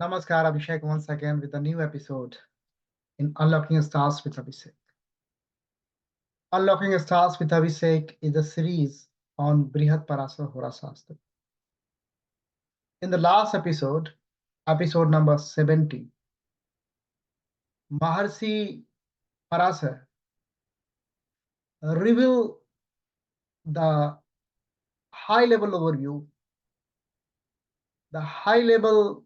Namaskar, Abhishek, once again with a new episode in Unlocking Stars with Abhishek. Unlocking Stars with Abhishek is a series on Brihat Parashara Hora Shastra. In the last episode, episode number 70, Maharshi Parashara revealed the high level overview, the high level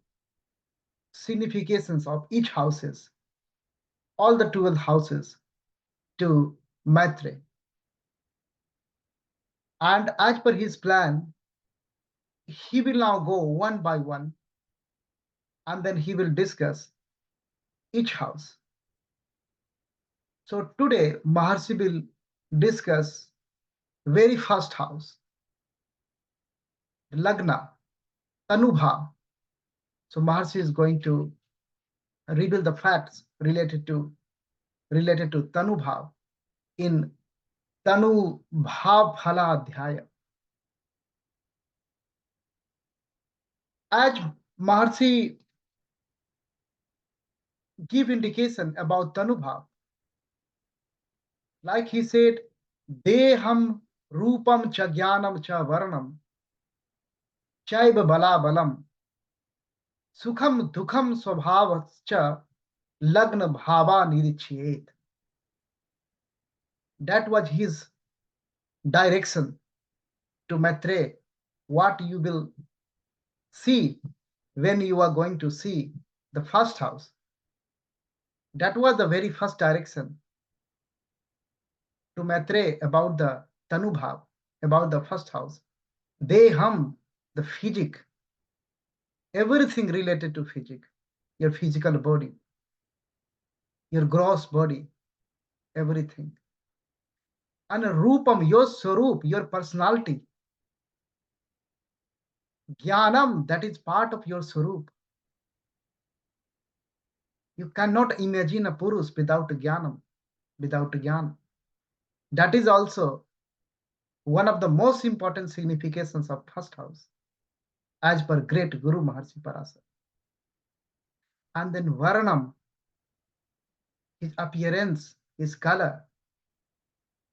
significations of each houses, all the 12 houses to Maitreya. And as per his plan, he will now go one by one and then he will discuss each house. So today Maharshi will discuss very first house, Lagna, Tanu Bhav. So Maharshi is going to reveal the facts related to Tanu Bhav in Tanu Bhav Phala Adhyaya. As Maharshi give indication about Tanu Bhav, like he said, Deham Rupam cha Jnanam cha Varnam Chaiba Bala Balam Sukham Dukham Swabhavascha Lagna Bhava Nirichyet. That was his direction to Maitreya, what you will see when you are going to see the first house. That was the very first direction to Maitreya about the Tanu Bhav, about the first house. Deham, the physic, everything related to physic, your physical body, your gross body, everything. And Rupam, your Swarup, your personality. Jnanam, that is part of your Swarup. You cannot imagine a Purus without Jnanam, without Jnana. That is also one of the most important significations of first house, as per great Guru Maharshi Parashara. And then Varnam, his appearance, his color.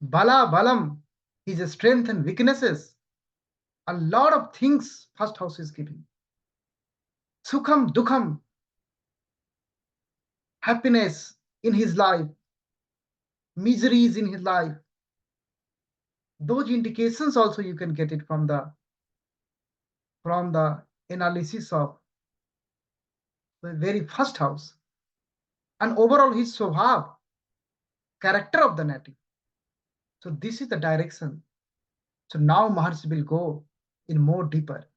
Bala Balam, his strength and weaknesses. A lot of things first house is giving. Sukham, Dukham, happiness in his life, miseries in his life. Those indications also you can get it from the analysis of the very first house. And overall his swabhav, character of the native. So this is the direction. So now Maharshi will go in more deeper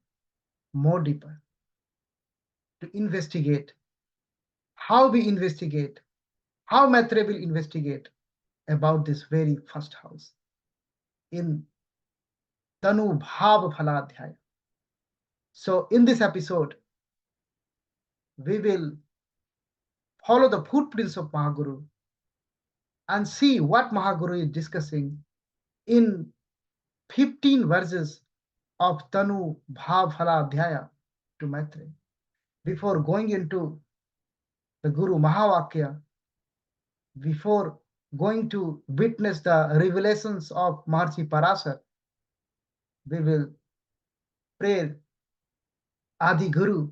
to investigate how we investigate, how Maitreya will investigate about this very first house in Tanu Bhav Phala Adhyaya. So in this episode, we will follow the footprints of Mahaguru and see what Mahaguru is discussing in 15 verses of Tanu Bhav Phala Adhyaya to Maitreya. Before going into the Guru Mahavakya, before going to witness the revelations of Maharshi Parashara, we will pray Adi Guru,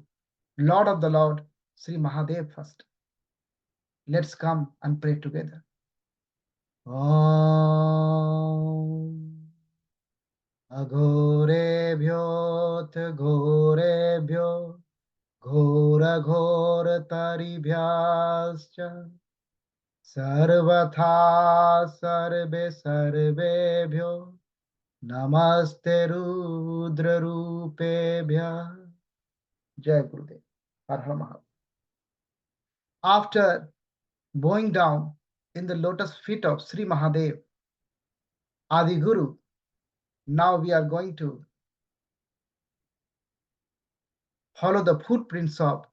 Lord of the Lord, Sri Mahadev first. Let's come and pray together. Om Aghorebhyot Ghorebhyo Ghora Ghora Taribhyascha Sarvatha Sarve Sarvebhyo Namaste Rudra Rupebhya. Jai Gurudev. Har Har Mahadev. After bowing down in the lotus feet of Sri Mahadev, Adi Guru, now we are going to follow the footprints of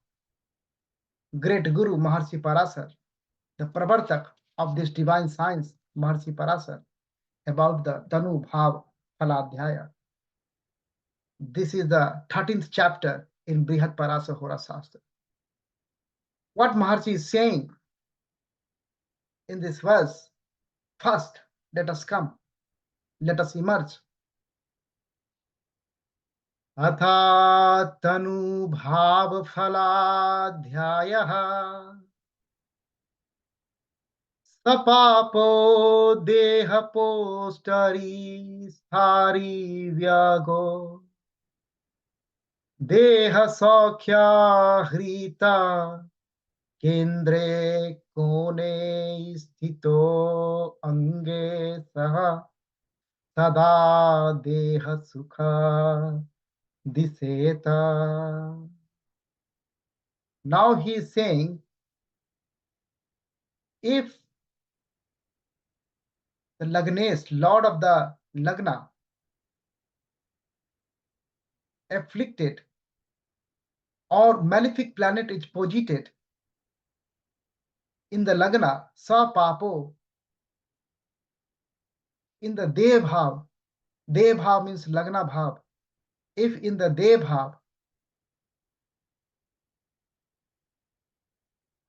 great Guru Maharshi Parashara, the Pravartak of this divine science, Maharshi Parashara, about the Tanu Bhav Phala Adhyaya. This is the 13th chapter in Brihat Parashara Hora Shastra. What Maharshi is saying in this verse, first, let us come, let us emerge. Atha Tanu Bhav Phaladhyayah Sapapo Deha Postari Sthari Vyago Deha Sakhya Hrita Kendre Kone Sthito Ange Saha Sada Deha Sukha Diseta. Now he is saying, if the Lagnes, Lord of the Lagna, afflicted or malefic planet is posited in the Lagna, Sa Papo, in the Dev Bhav means Lagna Bhav. If in the Dev Bhav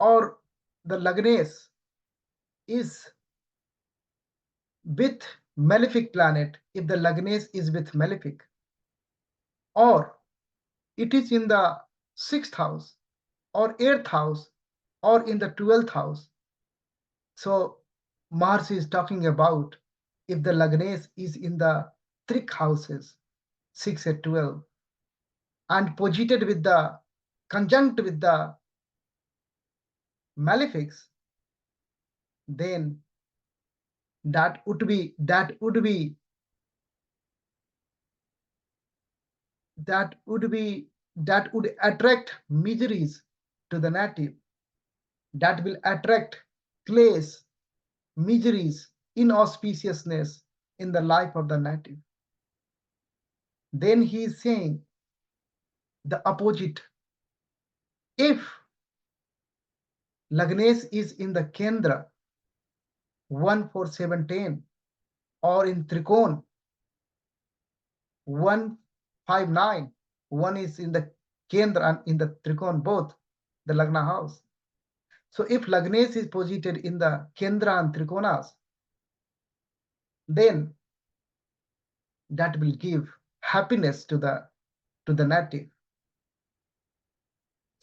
or the Lagnes is with malefic planet, if the Lagnes is with malefic, or it is in the 6th house or 8th house or in the 12th house. So Mars is talking about if the Lagnes is in the trik houses, 6 and 12, and posited with the conjunct with the malefics, then that would attract miseries to the native. That will attract clays, miseries, inauspiciousness in the life of the native. Then he is saying the opposite. If Lagnes is in the Kendra 1, 4, 7, 10, or in Trikon 1, 5, 9, one is in the Kendra and in the Trikon, both the Lagna house. So if Lagnes is posited in the Kendra and Trikonas, then that will give happiness to the native.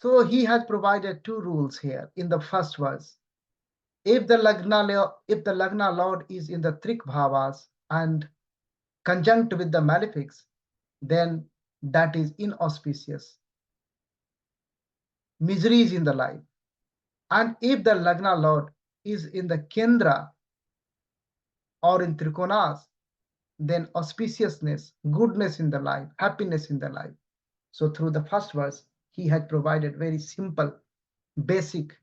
So he has provided two rules here in the first verse. If the Lagna Lord is in the Trik Bhavas and conjunct with the malefics, then that is inauspicious. Miseries in the life. And if the Lagna Lord is in the Kendra or in Trikonas, then auspiciousness, goodness in the life, happiness in the life. So through the first verse, he had provided very simple, basic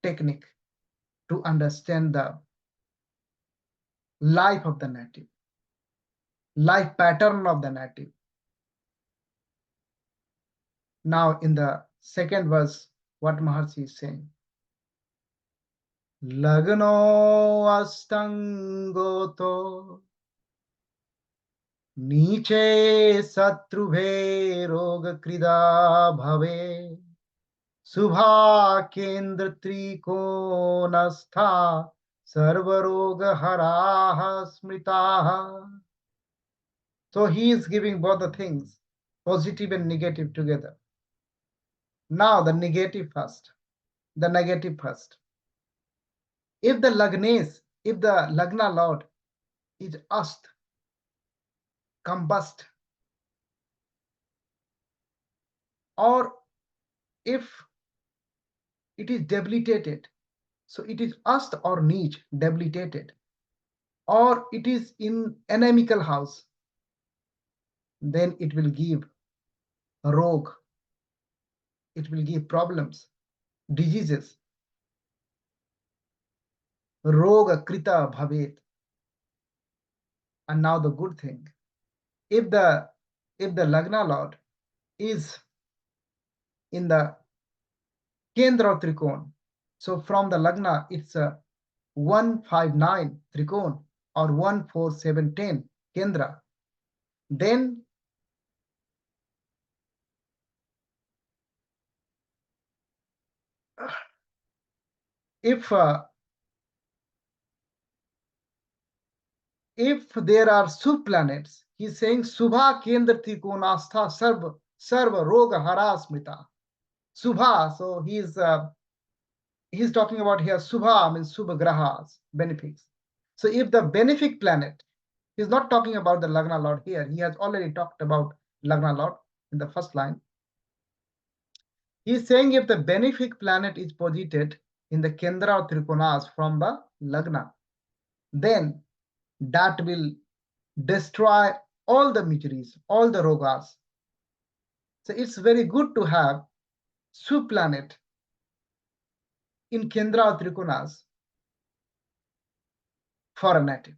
technique to understand the life of the native, life pattern of the native. Now in the second verse, what Maharshi is saying, Lagno astangoto niche satrubhe roga krida bhave Subha kendra trikonastha sarvaroga haraha smritaha. So he is giving both the things, positive and negative together. Now the negative first, the negative first. If the Lagna Lord is ast, combust, or if it is debilitated, so it is ast or niche, debilitated, or it is in anemical house, then it will give rogue, it will give problems, diseases. Roga krita bhavet. And now the good thing, if the Lagna Lord is in the Kendra Trikon, so from the Lagna it's a 1, 5, 9 Trikon or 1, 4, 7, 10 Kendra, then if there are sub-planets, he's saying Subha Kendra Trikonastha Sarva Roga Hara Smrita. Subha, so he's talking about here Subha means Subha Grahas, benefics. So if the benefic planet, he's not talking about the Lagna Lord here. He has already talked about Lagna Lord in the first line. He's saying if the benefic planet is posited in the Kendra or Trikonas from the Lagna, then that will destroy all the miseries, all the rogas. So it's very good to have sub-planet in Kendra or Trikonas for a native.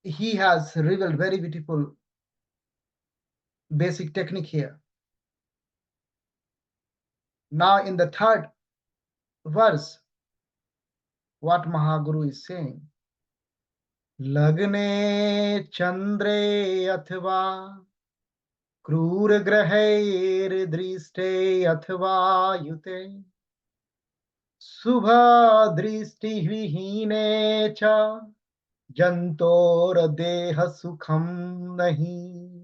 He has revealed very beautiful basic technique here. Now in the third verse, what Mahaguru is saying, Lagne Chandre Athva Krur Grahair Driste Athva Yute Subha Dristi Vihine Cha Jantor Deha Sukham Nahi.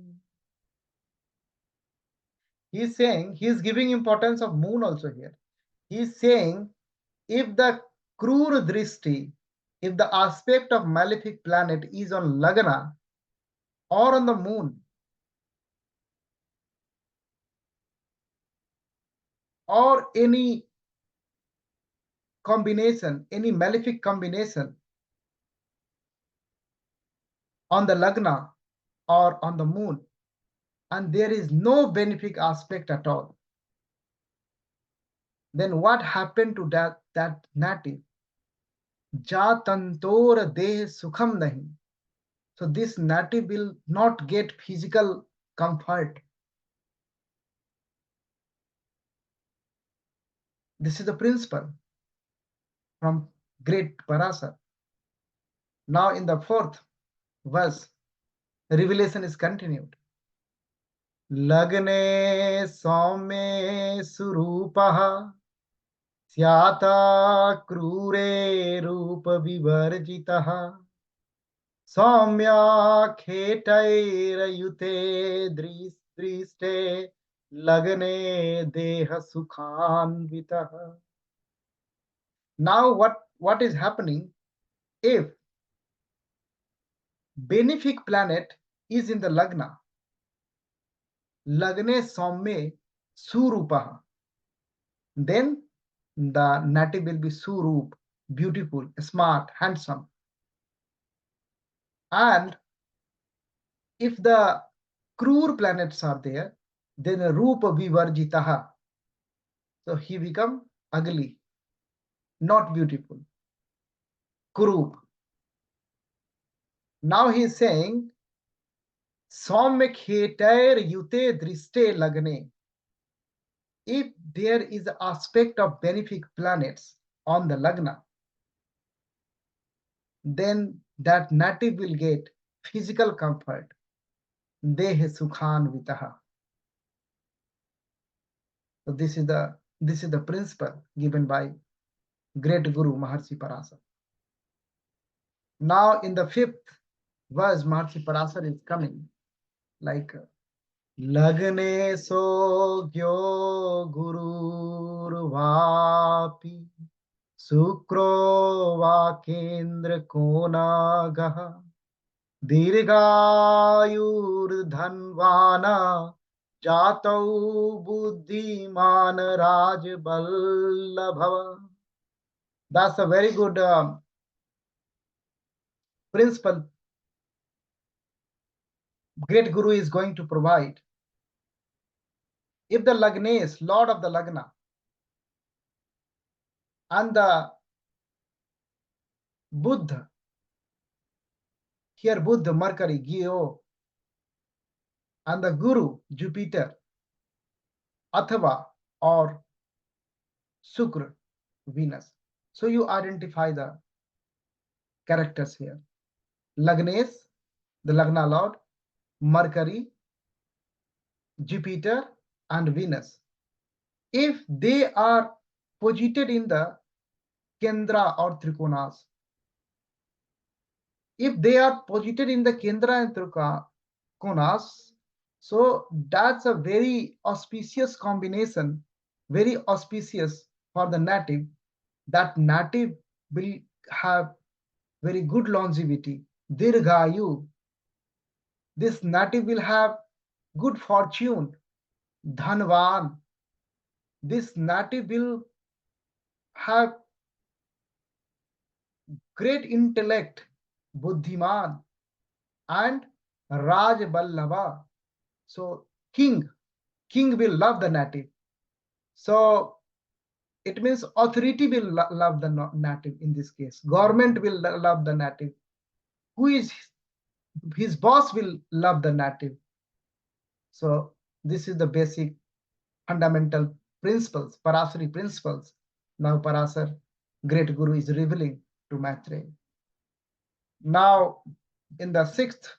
He's saying, he's giving importance of moon also here. He's saying, if the Krur Drishti, if the aspect of malefic planet is on Lagna or on the moon, or any combination, any malefic combination on the Lagna or on the moon, and there is no benefic aspect at all, then what happened to that native? Ja tantor deh sukham nahi. So this native will not get physical comfort. This is the principle from great Parashara. Now in the fourth verse, revelation is continued. Lagne Somme Surupaha Syata Krure Rupa Vivarjitaha Soumya Khetaira Yute Driste Lagne Deha Sukhanvitaha. Now what is happening if benefic planet is in the Lagna? Lagne Somme Surupaha. Then the native will be Surup, beautiful, smart, handsome. And if the Krur planets are there, then Rupa Vivarjitaha. So he become ugly, not beautiful. Kurup. Now he is saying, Somme Khetair Yute Driste Lagne. If there is an aspect of benefic planets on the Lagna, then that native will get physical comfort. Dehe Sukhan Vitaha. So this is the principle given by great Guru Maharshi Parashara. Now in the fifth verse, Maharshi Parashara is coming like Lagne so gyo guru vapi sukro va kendra kona gaha dirghayur dhanvana jatau buddhiman raj ballabhava. That's a very good principle great Guru is going to provide. If the Lagnes, Lord of the Lagna, and the Buddha, here Buddha, Mercury, Geo, and the Guru, Jupiter, Athava, or Sukra, Venus. So you identify the characters here. Lagnes, the Lagna Lord, Mercury, Jupiter, and Venus. if they are posited in the Kendra or Trikonas. If they are posited in the Kendra and Trikonas, so that's a very auspicious combination, very auspicious for the native. That native will have very good longevity, Dirghayu. This native will have good fortune, Dhanvan. This native will have great intellect, Buddhiman, and Raj Ballava. So king will love the native. So it means authority will love the native in this case. Government will love the native. Who is his boss will love the native. So this is the basic fundamental principles, Parashari principles. Now Parashar, great Guru, is revealing to Maitreya. Now in the sixth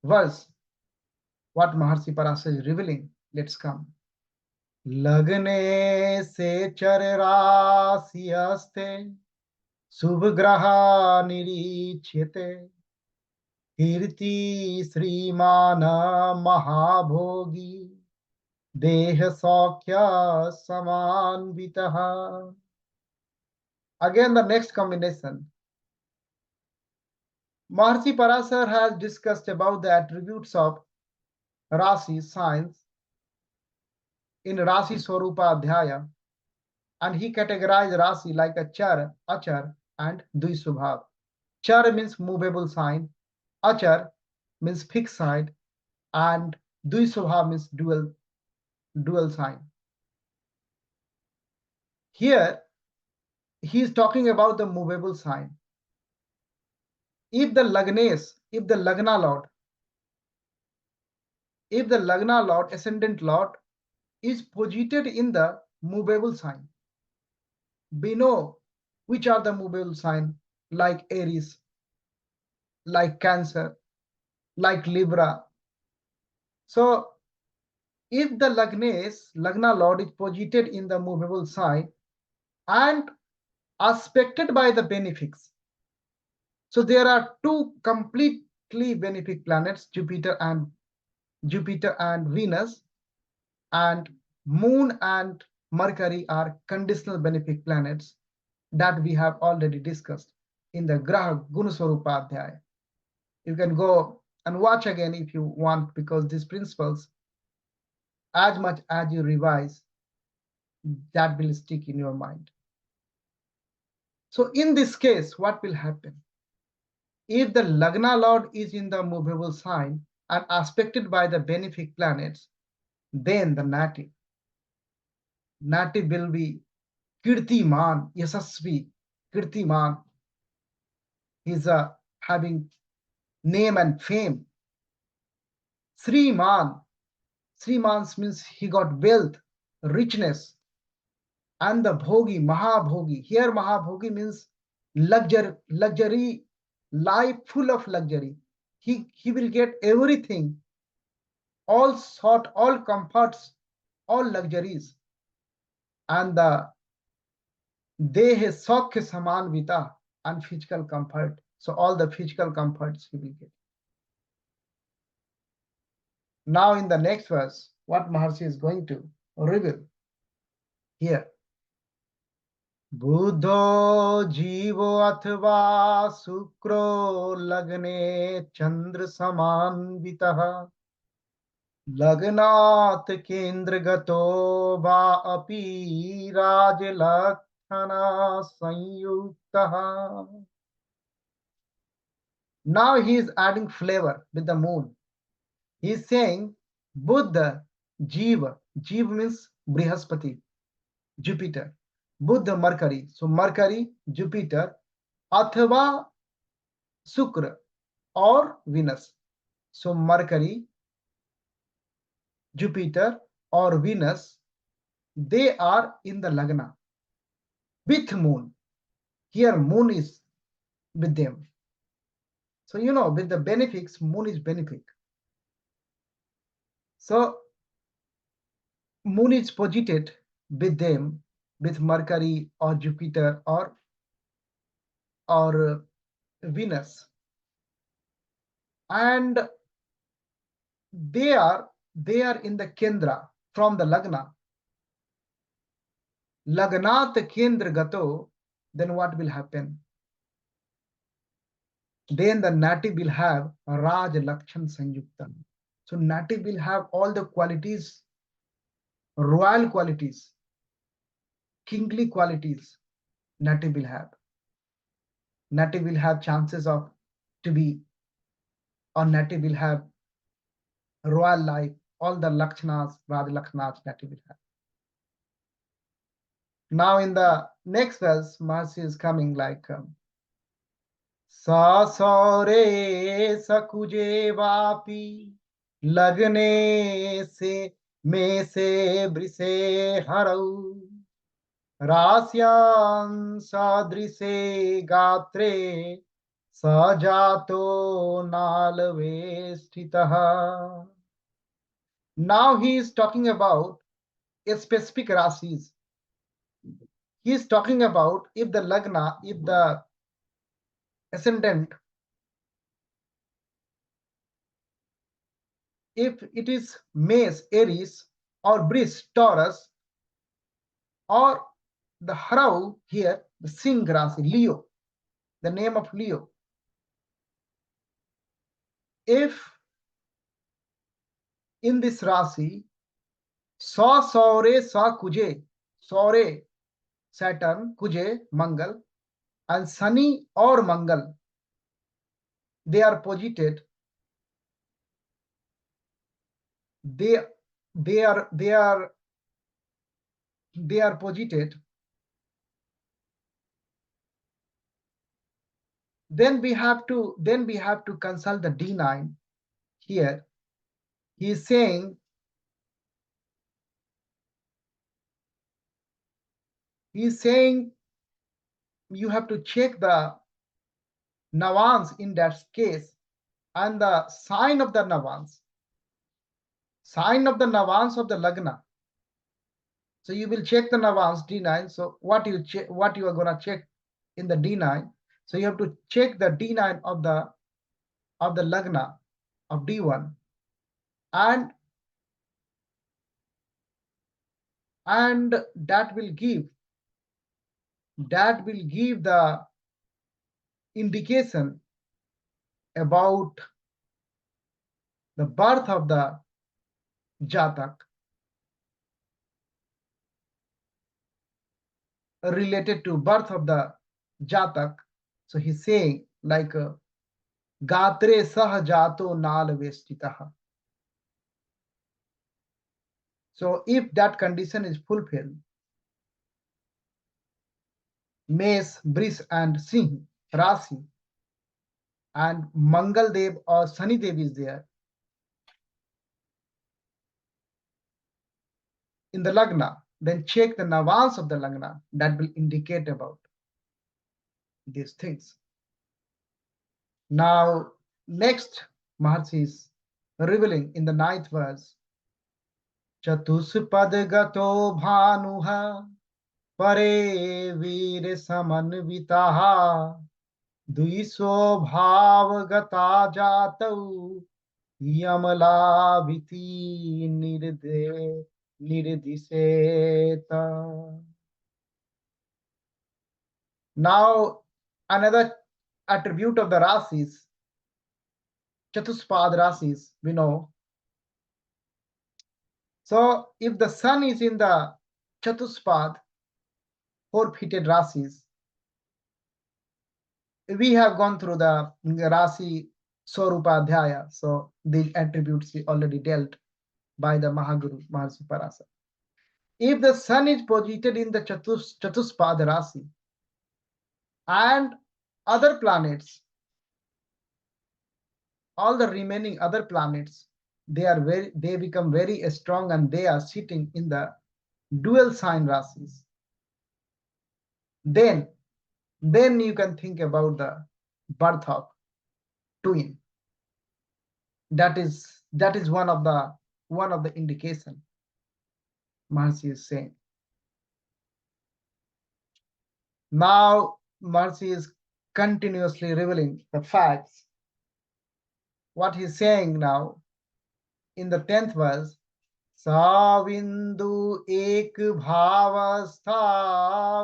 verse, what Maharshi Parashar is revealing, let's come. लगने से चर राशि हस्ते शुभ ग्रह निरीक्षिते कीर्ति श्रीमान महाभोगी देह सौख्य समान्वितः. Again the next combination. Maharshi Parashar has discussed about the attributes of Rashi signs in Rashi Swarupa Adhyaya, and he categorized Rashi like a Char, Achar, and Dvisubhav. Char means movable sign, Achar means fixed sign, and Dvisubhav means dual sign. Here he is talking about the movable sign. If the Lagnes, if the Lagna Lord, ascendant Lord, is posited in the movable sign, we know which are the movable sign, like Aries, like Cancer, like Libra. So if the Lagna Lord is posited in the movable sign and aspected by the benefics, so there are two completely benefic planets, Jupiter and Venus, and Moon and Mercury are conditional benefic planets that we have already discussed in the Graha Gunaswarupa Adhyaya. You can go and watch again if you want, because these principles, as much as you revise, that will stick in your mind. So in this case, what will happen? If the Lagna Lord is in the movable sign and aspected by the benefic planets, then the native will be Kirtiman, Yasasvi, Kirtiman. He's having name and fame. Sriman means he got wealth, richness. And the Bhogi, Mahabhogi. Here Mahabhogi means luxury, life full of luxury. He will get everything, all comforts, all luxuries. And the Dehe Saukya Samanvita, and physical comfort. So all the physical comforts he will get. Now in the next verse, what Maharshi is going to reveal here. बुधो जीवो अथवा Syukuro लग्ने चंद्र समान्वितः लग्नात् केन्द्रगतो वा अपि राजलक्षणा संयुक्तः. Now he is adding flavor with the moon. He is saying Buddha, Jiva means Brihaspati, Jupiter. Buddha, Mercury. So Mercury, Jupiter, Athava, Shukra, or Venus. So Mercury, Jupiter, or Venus, they are in the Lagna with moon. Here moon is with them. So you know, with the benefics, moon is benefic. So moon is posited with them, with Mercury or Jupiter or Venus, and they are in the Kendra from the Lagna. Lagnat Kendra Gato, then what will happen? Then the native will have Raj Lakshan Sanyukta. So native will have all the qualities, royal qualities, kingly qualities. Native will have. Native will have chances of to be, or native will have royal life, all the Lakshanas, Raj Lakshanas native will have. Now in the next verse, Mahasi is coming like Sa saure sakuje vapi लगने से में से बृसे हरऊ रास्यां सदृशे गात्रे सजातो नालवेष्टितः. Now he is talking about a specific rasis. He is talking about if the lagna, if the ascendant, if it is Maize, Aries, or Bris, Taurus, or the Harau here, the Singh Rasi, Leo, the name of Leo. If in this Rasi, Sa Saure Sa Kuje, Saure, Saturn, Kuje, Mangal, and Sunny or Mangal, they are posited. They are posited. Then we have to consult the D9 here. He is saying you have to check the Navans in that case and the sign of the Navans of the Lagna. So you will check the Navans D9. So what you are gonna check in the D9? So you have to check the D9 of the Lagna of D1, and that will give the indication about the birth of the Jatak related to birth of the Jatak. So he's saying like Gatre Sah Jato Nal Vestitaha. So if that condition is fulfilled, Maize, Bris, and Singh Rasi, and Mangal Dev or Sunny Dev is there in the Lagna, then check the Navans of the Lagna. That will indicate about these things. Now, next, Maharshi is revealing in the 9th verse, Chatuspad gato bhanuha pare veer samanvitaha duiso bhav gata jatau yamala viti nirdiseta. Now, another attribute of the Rasis, Chatuspad Rasis, we know. So, if the sun is in the Chatuspad, 4-footed Rasis, we have gone through the Rasi Swarupa Adhyaya. So, these attributes are already dealt by the Mahaguru, Maharshi Parashara. If the sun is posited in the Chatuspad Rasi and other planets, all the remaining other planets, they become very strong and they are sitting in the dual sign Rasis. Then you can think about the birth of twin. That is one of the indication. Mahasi is saying. Now Mahasi is continuously revealing the facts. What he's saying now in the 10th verse, Savindu ek bhavastha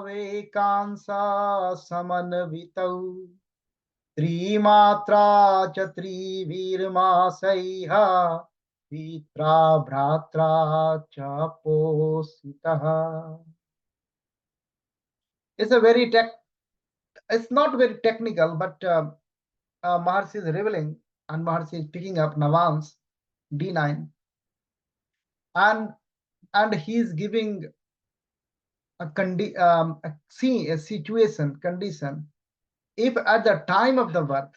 vekansa samanvitau त्रिमात्रा च त्रिवीरमासैः पित्रा भ्रात्रा च पोषितः. It's a very it's not very technical, but Maharshi is revealing, and Maharshi is picking up Navans D9, and he is giving a situation condition. If at the time of the birth,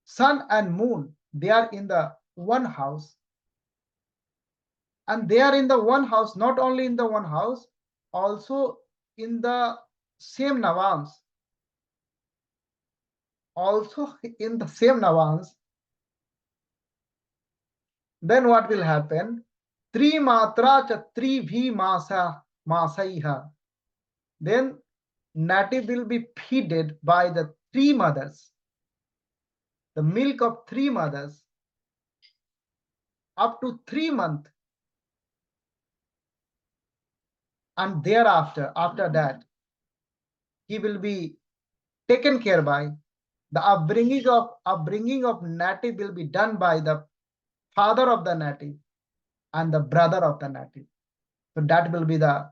sun and moon, they are in the one house, and they are in the one house, not only in the one house, also in the same Navans, then what will happen? Tri matra cha tri bhi masaiha. Then native will be feeded by the three mothers, the milk of three mothers, up to 3 months, and thereafter, after that, he will be taken care by the upbringing of native will be done by the father of the native and the brother of the native. So that will be the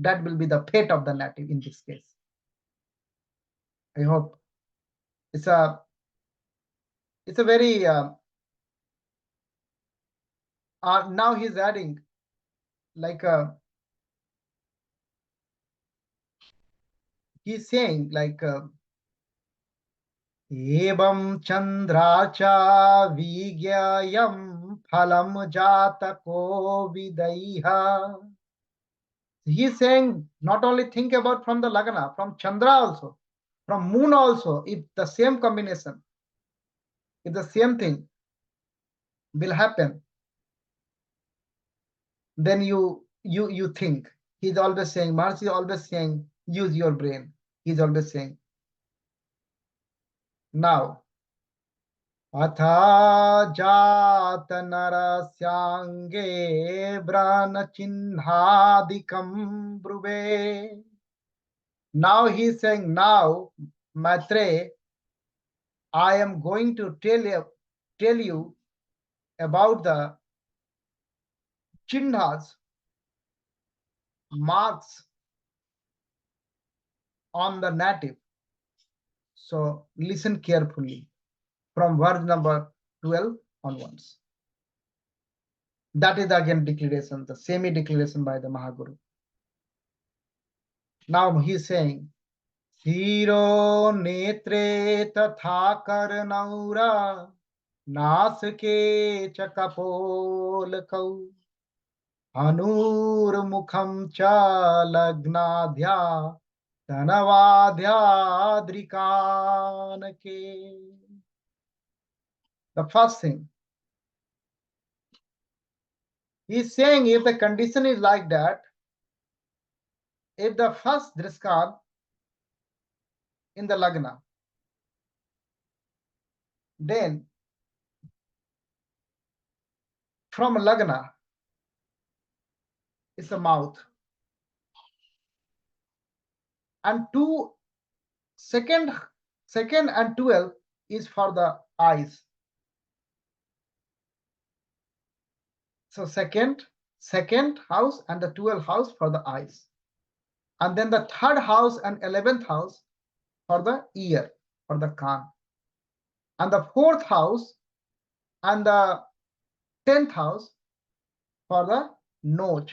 that will be the fate of the native in this case. I hope it's a very now he's adding like he's saying like evam chandra cha vigyayam phalam jatako vidaiha. He's saying not only think about from the lagna, from Chandra also, from moon also, if the same combination, if the same thing will happen, then you think. He's always saying, Maharishi is always saying, use your brain. He's always saying. Now, atha jat narasyange brana chinnhadikam bruve. Now he's saying, now, Maitre, I am going to tell you about the chinnhas, marks on the native. So listen carefully from verse number 12 onwards. That is again declaration, the semi-declaration by the Mahaguru. Now he is saying, Hiro netre tatha karnaura nasake chakapol kau anur mukham cha lagnadhya dhanavadhyadrikanake. The first thing, he's saying if the condition is like that, if the first driskan in the lagna, then from lagna is the mouth, and second and 12 is for the eyes. So second house and the 12th house for the eyes, and then the third house and 11th house for the ear, for the kan, and the 4th house and the 10th house for the nose,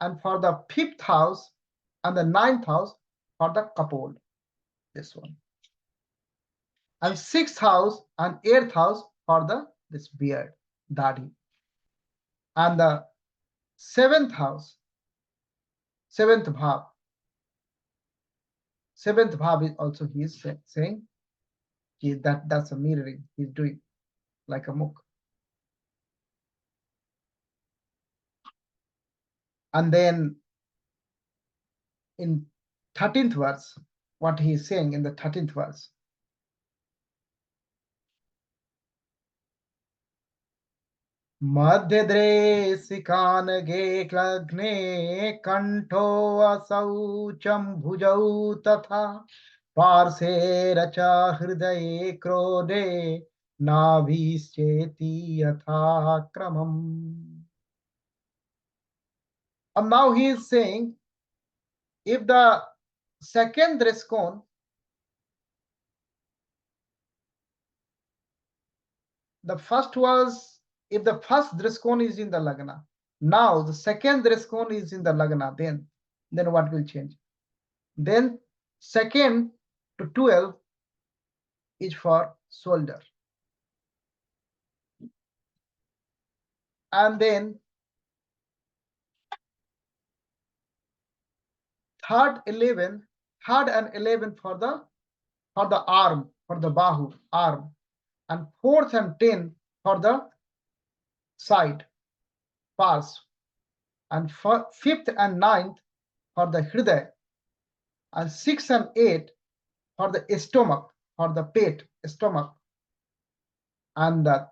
and for the 5th house and the 9th house for the kapol, this one, and 6th house and 8th house for this beard, dadi, and the 7th house, 7th bhav is also, he is saying that's a mirroring he's doing like a mukh. And then in 13th verse, what he is saying in the 13th verse. मध्यद्रेशिकानगे क्लग्ने कंठो असौचम भुजौ तथा पार्श्वे च हृदये क्रोधे नाभिश्चेति यथा क्रमम्. And now he is saying, if the second dreskon, the first was, if the first dreskon is in the lagna, now the second dreskon is in the lagna, then what will change? Then second to 12 is for shoulder. And then third and 11 for the arm, for the bahu, arm, and fourth and 10 for the side, pars, and fifth and ninth for the hriday, and 6 and 8 for the stomach, for the pet, stomach, and the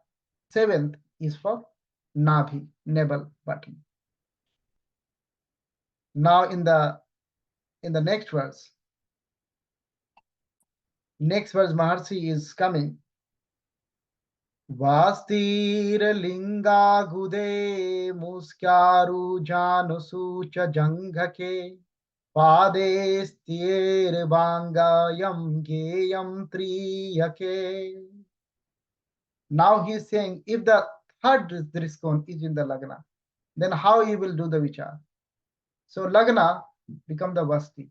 7th is for navi, navel button. Now in the next verse, Maharshi is coming. Vastir linga gude muskyaru janusu cha janghake pade stir bangayam geyam triyake. Now he is saying, if the third driskon is in the lagna, then how he will do the vichar? So lagna become the vasti.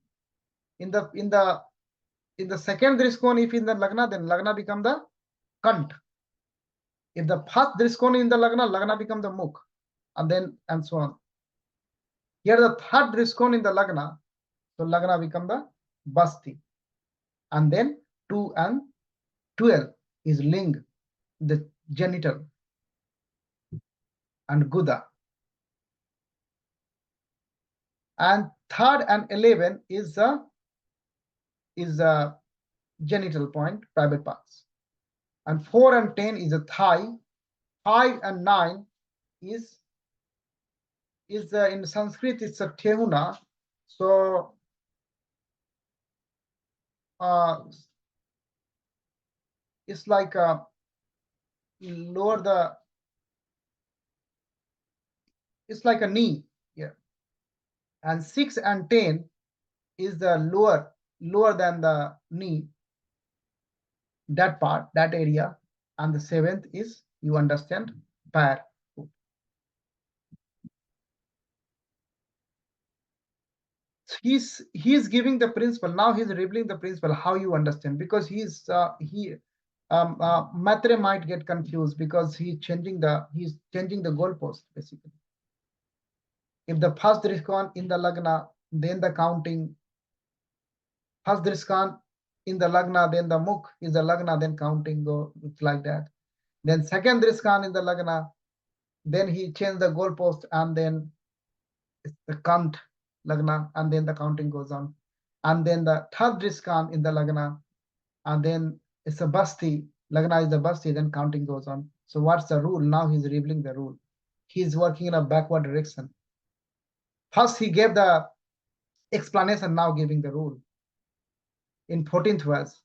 In the second driskon, if in the lagna, then lagna become the kant. If the first driskon in the lagna become the mukh, and so on. Here the third driskon in the lagna, so lagna become the basti. And then 2 and 12 is ling, the genital, and guda. And third and 11 is the genital point, private parts. And 4 and 10 is a thigh. 5 and 9 is in Sanskrit it's a tehuna. So it's like it's like a knee here. And 6 and 10 is the lower than the knee, that part, that area. And the 7th is, you understand, pair. He's giving the principle. Now he's revealing the principle, how you understand, because Matre might get confused because he's changing the goalpost basically. If the first drishkan in the lagna, then the counting. First drishkan in the lagna, then the mukh is the lagna, then counting go. It's like that. Then second drishkan in the lagna, then he changed the goalpost, and then it's the kant lagna, and then the counting goes on. And then the third drishkan in the lagna, and then it's a basti. Lagna is the basti, then counting goes on. So what's the rule? Now he's revealing the rule. He's working in a backward direction. First he gave the explanation, now giving the rule. In 14th verse,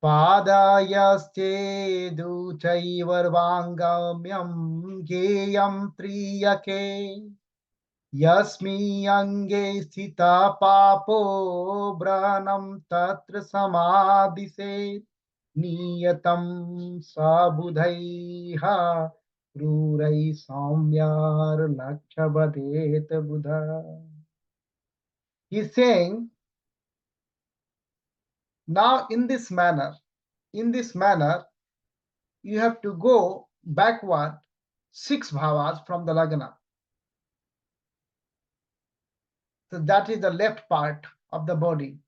Padayaste duchaivarvangamyam geyam triyake yasmi ange sthita papo branam tatra samadhise niyatam sabudhaiha rurai samyar lakshavadet buddha. He's saying, now in this manner, you have to go backward 6 bhavas from the lagna. So that is the left part of the body,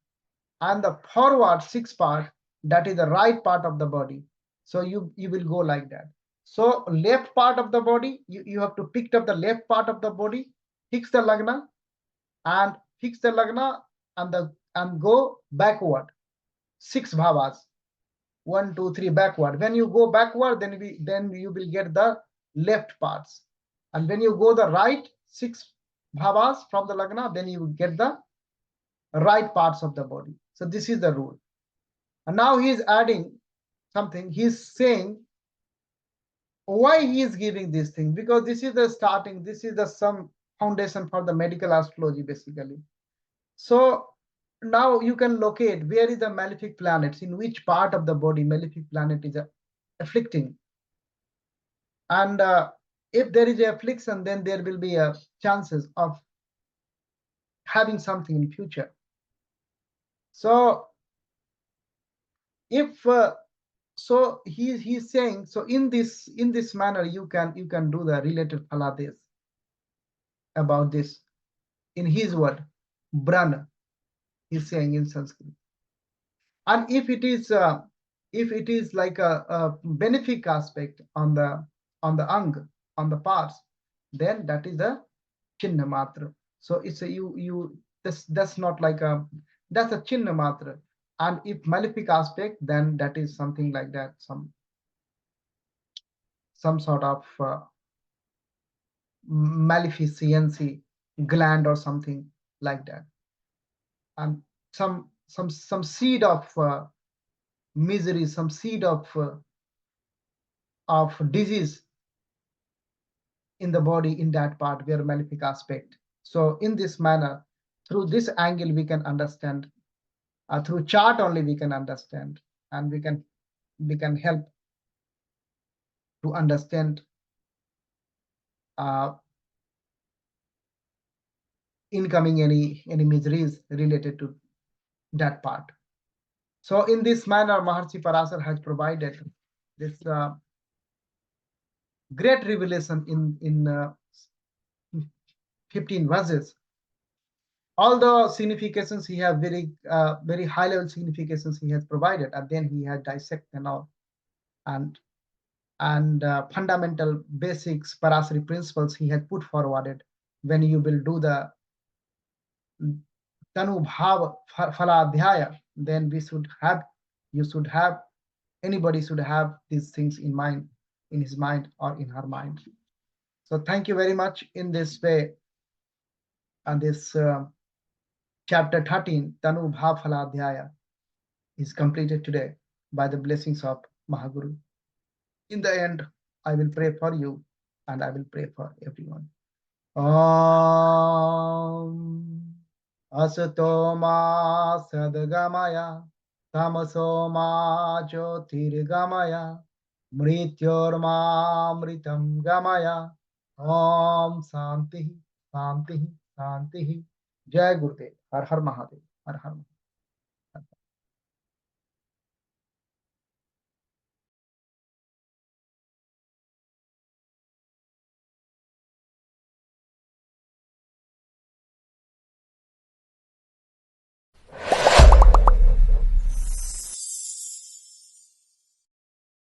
and the forward 6 part, that is the right part of the body. So you will go like that. So left part of the body, you have to pick up the left part of the body, fix the lagna and go backward 6 bhavas, 1 2 3 backward. When you go backward, then you will get the left parts, and when you go the right 6 bhavas from the lagna, then you will get the right parts of the body. So this is the rule. And now he is adding something. He's saying why he is giving this thing, because this is the starting, this is the some foundation for the medical astrology basically. So now you can locate where is the malefic planets, in which part of the body malefic planet is afflicting, and if there is a affliction, then there will be a chances of having something in future. So if so he's saying, so in this manner you can do the related phalades about this in his word Bran, he's saying in Sanskrit. And if it is like a benefic aspect on the ang, on the parts, then that is a chinna matra. So it's a you that's not like a, that's a chinna matra. And if malefic aspect, then that is something like that, some sort of maleficency gland or something like that, and some seed of misery, some seed of disease in the body, in that part where malefic aspect. So in this manner, through this angle we can understand, through chart only we can understand, and we can help to understand incoming any miseries related to that part. So in this manner, Maharshi Parashara has provided this great revelation in 15 verses. All the significations he has very high level significations he has provided, and then he has dissected and all, and fundamental basics, Parashari principles he had put forwarded. When you will do the Tanu Bhav Phaladhyaya, then anybody should have these things in mind, in his mind or in her mind. So thank you very much. In this way, and this chapter 13, Tanu Bhav Phaladhyaya, is completed today by the blessings of Mahaguru. In the end, I will pray for you and I will pray for everyone. Om Asato ma sadgamaya tamaso ma jyotirgamaya mrityorma mritam gamaya. Om Santi Santi Santi. Jai Gurudev. Har Har Mahadev. Har Har Mahadev.